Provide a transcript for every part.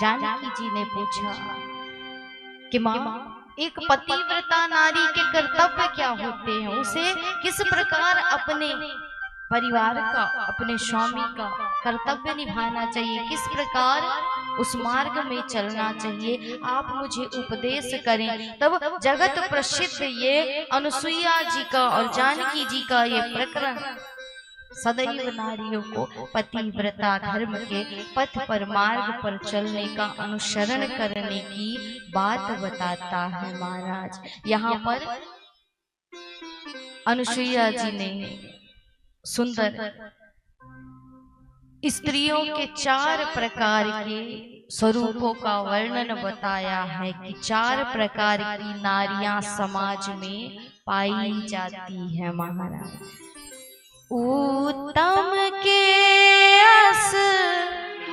जानकी जी ने पूछा कि माँ, एक पतिव्रता नारी के कर्तव्य क्या होते हैं, उसे किस प्रकार अपने परिवार का, अपने स्वामी का कर्तव्य निभाना चाहिए, किस प्रकार उस मार्ग में चलना चाहिए, आप मुझे उपदेश करें। तब जगत प्रसिद्ध ये अनुसुईया जी का और जानकी जी का ये प्रकरण सदैव नारियों को पतिव्रता धर्म के पथ पर, मार्ग पर चलने का अनुसरण करने की बात बताता है। महाराज, यहाँ पर अनुसुईया जी ने सुंदर स्त्रियों के 4 प्रकार के स्वरूपों का वर्णन बताया है कि 4 प्रकार की नारियां समाज में पाई जाती है। महाराज, उत्तम के अस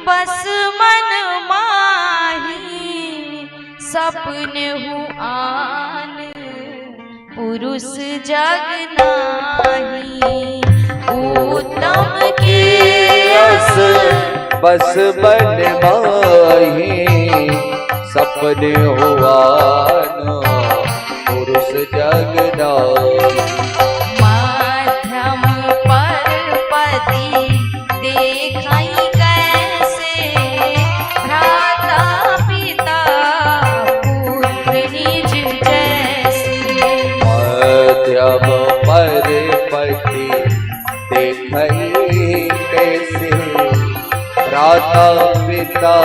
बस मन माही, सपने हूँ आन पुरुष जग नाही। उत्तम के अस बस मन माही, सपने हूँ आन पुरुष जग नाही। कैसे भ्राता पिता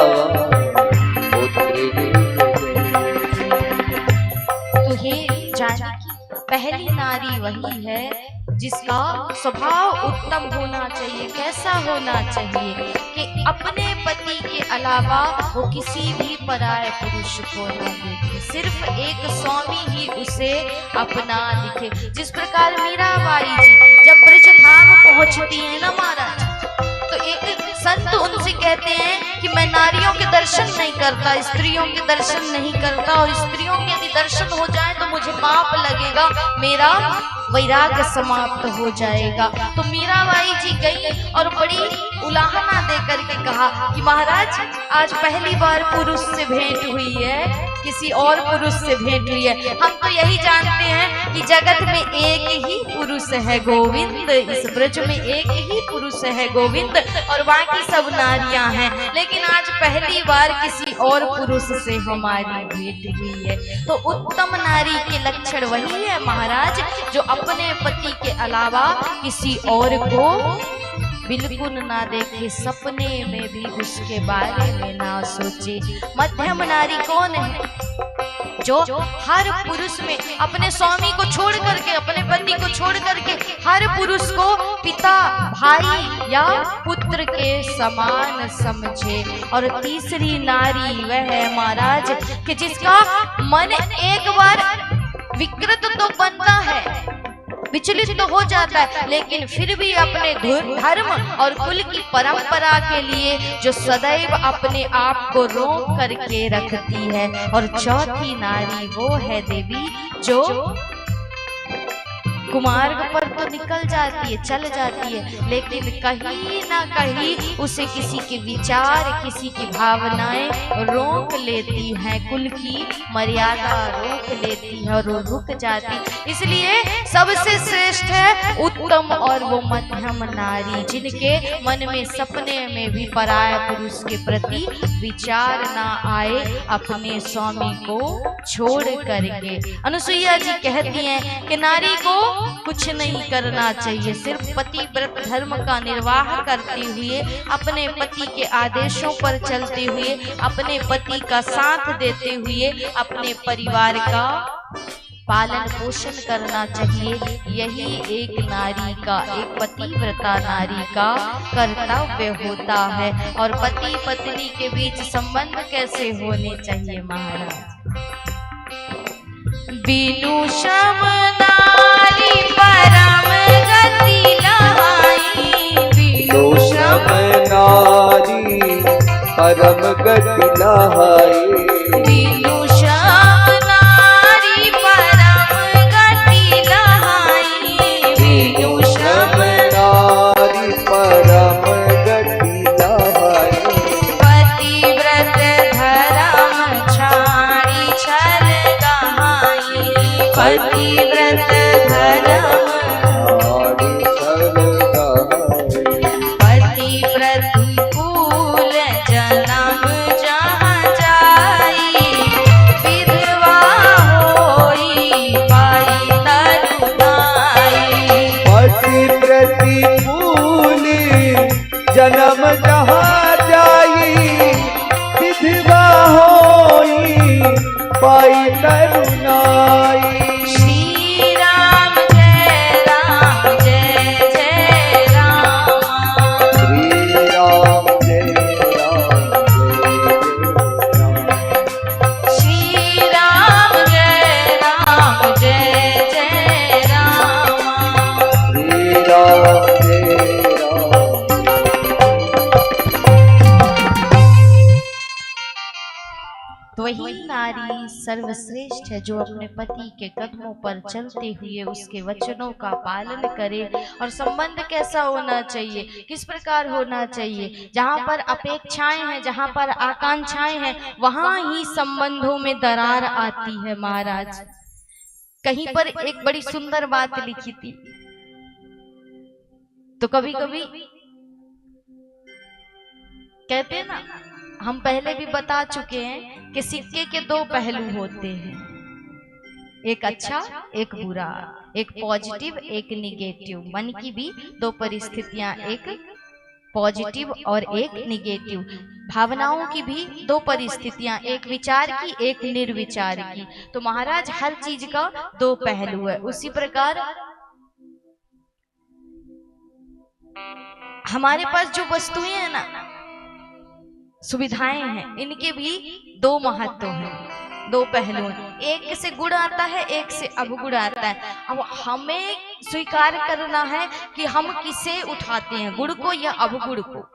पुत्र। तो ये जानकी पहली नारी वही है जिसका स्वभाव उत्तम होना चाहिए। कैसा होना चाहिए कि अपने पति के अलावा वो किसी भी पराये पुरुष को न देखे, सिर्फ एक स्वामी ही उसे अपना दिखे। जिस प्रकार मीराबाई जी जब ब्रजधाम पहुंचती है ना महाराज, तो एक संत उनसे कहते हैं कि मैं नारियों के दर्शन नहीं करता, स्त्रियों के दर्शन नहीं करता, और स्त्रियों के यदि दर्शन हो जाए तो मुझे पाप लगेगा, मेरा वैराग्य समाप्त हो जाएगा। तो मीराबाई जी गई और बड़ी उलाहना दे करके कहा कि महाराज, आज पहली बार पुरुष से भेंट हुई है, किसी और पुरुष से भेंट हुई है। हम तो यही जानते हैं कि जगत में एक ही पुरुष है गोविंद, इस ब्रज में एक ही पुरुष है गोविंद, और बाकी सब नारियां हैं, लेकिन आज पहली बार किसी और पुरुष से हमारी भेंट हुई है। तो उत्तम नारी के लक्षण वही है महाराज, जो अपने पति के अलावा किसी और को बिल्कुल ना देखे, सपने में भी उसके बारे में ना सोचे। मध्यम नारी कौन है? जो हर पुरुष में अपने स्वामी को छोड़ करके, अपने पति को छोड़ करके हर पुरुष को पिता, भाई या पुत्र के समान समझे। और तीसरी नारी वह है महाराज कि जिसका मन एक बार विकृत तो बनता है, विचलित तो हो जाता है, लेकिन फिर भी अपने धर्म और कुल की परंपरा के लिए जो सदैव अपने आप को रोक करके रखती है। और चौथी नारी वो है देवी जो कुमार्ग पर तो निकल जाती है, चल जाती है, लेकिन कहीं ना कहीं उसे किसी के विचार, किसी की भावनाएं रोक लेती हैं, कुल की मर्यादा रोक लेती है और वो रुक जाती। इसलिए सबसे श्रेष्ठ है उत्तम और वो मध्यम नारी, जिनके मन में सपने में भी पराये पुरुष के प्रति विचार ना आए, अपने स्वामी को छोड़ करके। अनुसुईया जी कहती हैं कि नारी को कुछ नहीं करना चाहिए, सिर्फ पतिव्रत धर्म का निर्वाह करते हुए, अपने पति के आदेशों पर चलते हुए, अपने पति का साथ देते हुए अपने परिवार का पालन पोषण करना चाहिए। यही एक नारी का, एक पतिव्रता नारी का कर्तव्य होता है। और पति पत्नी के बीच संबंध कैसे होने चाहिए महाराज? बिनु श्रम नारी परम गति लहाई, बिनु श्रम नारी परम गति लहाई, बिनु श्रम नारी परम गति लहाई, बिनु श्रम नारी परम गति लहाई। पतिव्रत पतिव्रत धर्म नारी छल गाए। पति प्रतिकूल जन्म जहाँ जाई, विधवा होई पाई तरुणाई। पति प्रतिकूल जन्म जहाँ जाई, विधवा होई पाई तरुणाई। श्री राम जय राम जय जय राम। श्री राम जय राम जय राम। श्री राम जय राम जय जय राम। श्री राम जय राम। वही नारी सर्वश्रेष्ठ है जो अपने पति के कदमों पर चलते हुए उसके वचनों का पालन करे। और संबंध कैसा होना चाहिए, किस प्रकार होना चाहिए? जहाँ पर अपेक्षाएं हैं, जहाँ पर आकांक्षाएं हैं, वहां ही संबंधों में दरार आती है महाराज। कहीं पर एक बड़ी सुंदर बात लिखी थी, तो कभी कभी कहते हैं ना, हम पहले भी बता चुके हैं कि सिक्के के दो पहलू होते हैं, एक अच्छा एक बुरा, एक पॉजिटिव एक निगेटिव। मन की भी दो परिस्थितियां, एक पॉजिटिव और एक निगेटिव। भावनाओं की भी दो परिस्थितियां, एक विचार की एक निर्विचार की। तो महाराज हर चीज का दो पहलू है। उसी प्रकार हमारे पास जो वस्तुएं हैं ना, सुविधाएं हैं, इनके भी दो महत्व हैं, दो पहलू हैं। एक से गुण आता है, एक से अवगुण आता है। अब हमें स्वीकार करना है कि हम किसे उठाते हैं, गुण को या अवगुण को।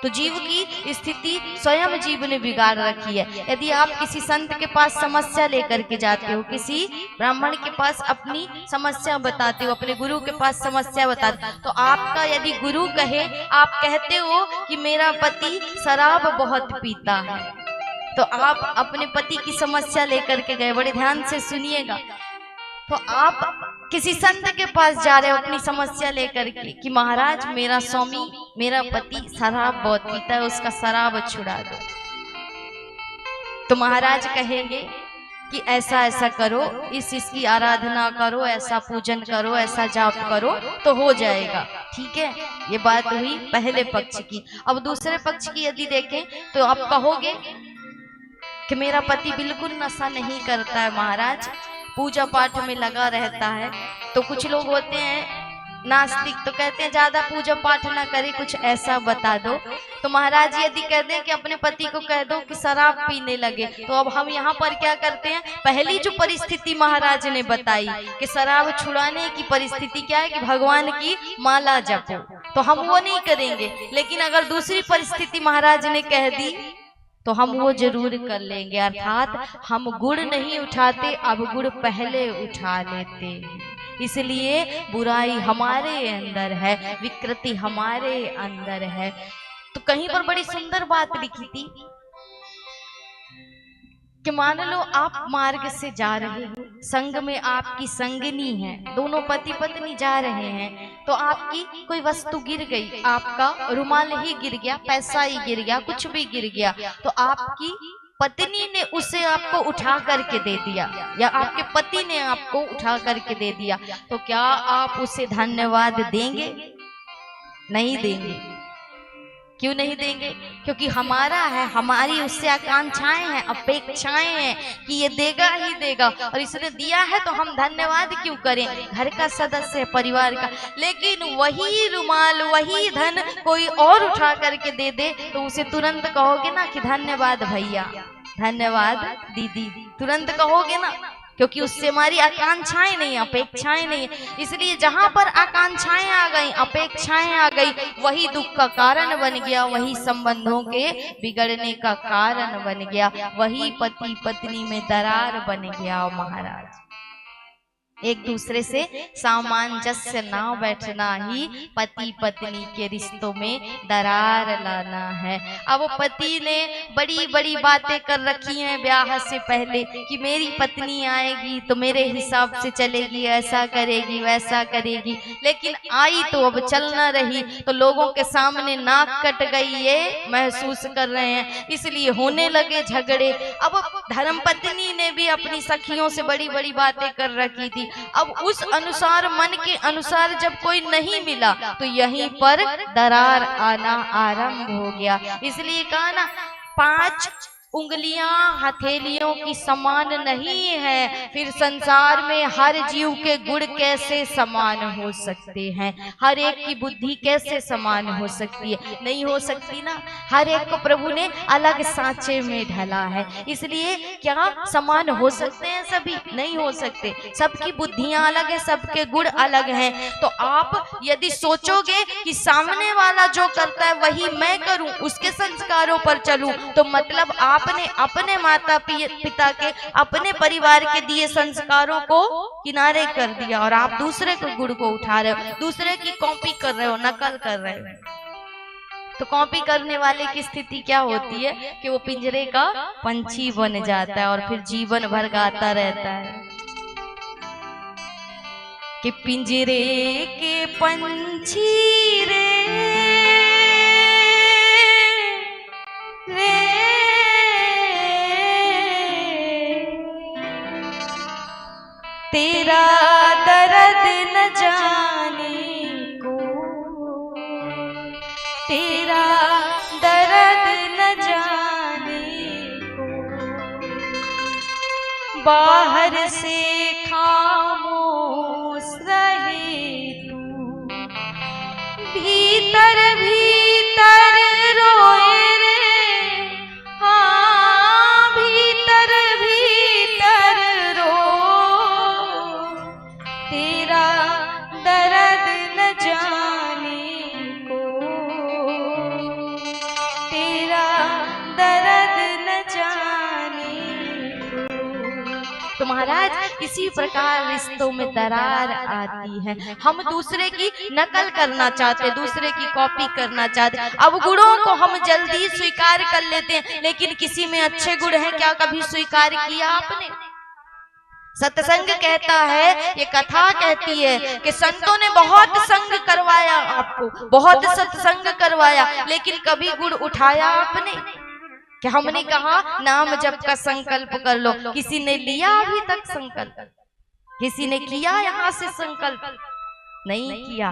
तो जीव की स्थिति स्वयं जीव ने बिगाड़ रखी है। यदि आप किसी संत के पास समस्या लेकर के जाते हो, किसी ब्राह्मण के पास अपनी समस्या बताते हो, अपने गुरु के पास समस्या बताते हो, तो आपका यदि गुरु कहे, आप कहते हो कि मेरा पति शराब बहुत पीता है, तो आप अपने पति की समस्या लेकर के गए। बड़े ध्यान से सुनिएगा। तो आप किसी संत के पास जा रहे हो अपनी समस्या लेकर के कि महाराज मेरा स्वामी, मेरा पति शराब बहुत पीता है, उसका शराब छुड़ा दो। तो महाराज कहेंगे कि ऐसा ऐसा करो, इसकी आराधना करो, ऐसा पूजन करो, ऐसा जाप करो तो हो जाएगा। ठीक है, ये बात हुई पहले पक्ष की। अब दूसरे पक्ष की यदि देखें तो आप कहोगे कि मेरा पति बिल्कुल नशा नहीं करता है महाराज, पूजा पाठ में लगा रहता है। तो कुछ लोग होते हैं नास्तिक, तो कहते हैं ज्यादा पूजा पाठ ना करे, कुछ ऐसा बता दो। तो महाराज यदि कह दें कि अपने पति को कह दो कि शराब पीने लगे, तो अब हम यहाँ पर क्या करते हैं, पहली जो परिस्थिति महाराज ने बताई कि शराब छुड़ाने की परिस्थिति क्या है कि भगवान की माला जपो, तो हम वो नहीं करेंगे। लेकिन अगर दूसरी परिस्थिति महाराज ने कह दी तो हम वो जरूर कर लेंगे। अर्थात हम गुण नहीं उठाते, अब गुण पहले उठा लेते हैं। इसलिए बुराई हमारे अंदर है, विकृति हमारे अंदर है। तो कहीं पर बड़ी सुंदर बात लिखी थी कि मान लो आप मार्ग से जा रहे हो, संग में आपकी संगनी है, दोनों पति पत्नी जा रहे हैं, तो आपकी कोई वस्तु गिर गई, आपका रुमाल ही गिर गया, पैसा ही गिर गया, कुछ भी गिर गया, तो आपकी पत्नी ने उसे आपको उठा करके दे दिया या आपके पति ने आपको उठा करके दे दिया, तो क्या आप उसे धन्यवाद देंगे? नहीं देंगे। क्यों नहीं देंगे? क्योंकि हमारा है, हमारी उससे आकांक्षाएं हैं, अपेक्षाएं हैं कि ये देगा ही देगा, और इसने दिया है तो हम धन्यवाद क्यों करें? घर का सदस्य है, परिवार का। लेकिन वही रुमाल, वही धन कोई और उठा करके दे दे तो उसे तुरंत कहोगे ना कि धन्यवाद भैया, धन्यवाद दीदी, तुरंत कहोगे ना, क्योंकि उससे हमारी आकांक्षाएं नहीं, अपेक्षाएं नहीं। इसलिए जहां पर आकांक्षाएं आ गई, अपेक्षाएं आ गई, वही दुख का कारण बन गया, वही संबंधों के बिगड़ने का कारण बन गया, वही पति पत्नी में दरार बन गया महाराज। एक दूसरे से सामंजस्य ना बैठना ही पति पत्नी के रिश्तों में दरार लाना है। अब पति ने बड़ी बड़ी बातें कर रखी हैं ब्याह से पहले कि मेरी पत्नी आएगी तो मेरे हिसाब से चलेगी, ऐसा करेगी वैसा करेगी, लेकिन आई तो अब चल न रही, तो लोगों के सामने नाक कट गई ये महसूस कर रहे हैं, इसलिए होने लगे झगड़े। अब धर्मपत्नी ने भी अपनी सखियों से बड़ी बड़ी बातें कर रखी थी, अब उस अनुसार मन के अनुसार जब कोई नहीं मिला तो यहीं पर दरार आना आरंभ हो गया। इसलिए कहा ना, 5 उंगलियां हथेलियों की समान नहीं है, फिर संसार में हर जीव के गुण कैसे समान हो सकते हैं, हर एक की बुद्धि कैसे समान हो सकती है, नहीं हो सकती ना। हर एक को प्रभु ने अलग सांचे में ढला है, इसलिए क्या समान हो सकते हैं सभी? नहीं हो सकते। सबकी बुद्धियां अलग है, सबके गुण अलग हैं। तो आप यदि सोचोगे कि सामने वाला जो करता है वही मैं करूं, उसके संस्कारों पर चलूं, तो मतलब आपने अपने माता पिता के, अपने परिवार के दिए संस्कारों को किनारे कर दिया और आप दूसरे के गुण को उठा रहे हो, दूसरे की कॉपी कर रहे हो, नकल कर रहे हो। तो कॉपी करने वाले की स्थिति क्या होती है कि वो पिंजरे का पंछी बन जाता है और फिर जीवन भर गाता रहता है कि पिंजरे के पंछी रे तेरा दर्द न जाने को, तेरा दर्द न जाने को, बाहर से खामोश रहे तू, भीतर भीतर रोए रे, हाँ भीतर भीतर रो, तेरा दर्द न जाने को, तेरा दर्द न जाने को। तो महाराज इसी प्रकार रिश्तों में दरार आती है। हम दूसरे की नकल करना चाहते, दूसरे की कॉपी करना चाहते। अब गुणों को हम जल्दी स्वीकार कर लेते हैं, लेकिन किसी में अच्छे गुण हैं क्या कभी स्वीकार किया आपने? सत्संग कहता है, ये कथा कहती है कि संतों ने बहुत संग करवाया आपको, बहुत सत्संग करवाया, लेकिन कभी गुण उठाया आपने? कि हमने कहा नाम जप का संकल्प कर लो, किसी ने लिया अभी तक संकल्प? किसी ने किया यहाँ से संकल्प? नहीं किया।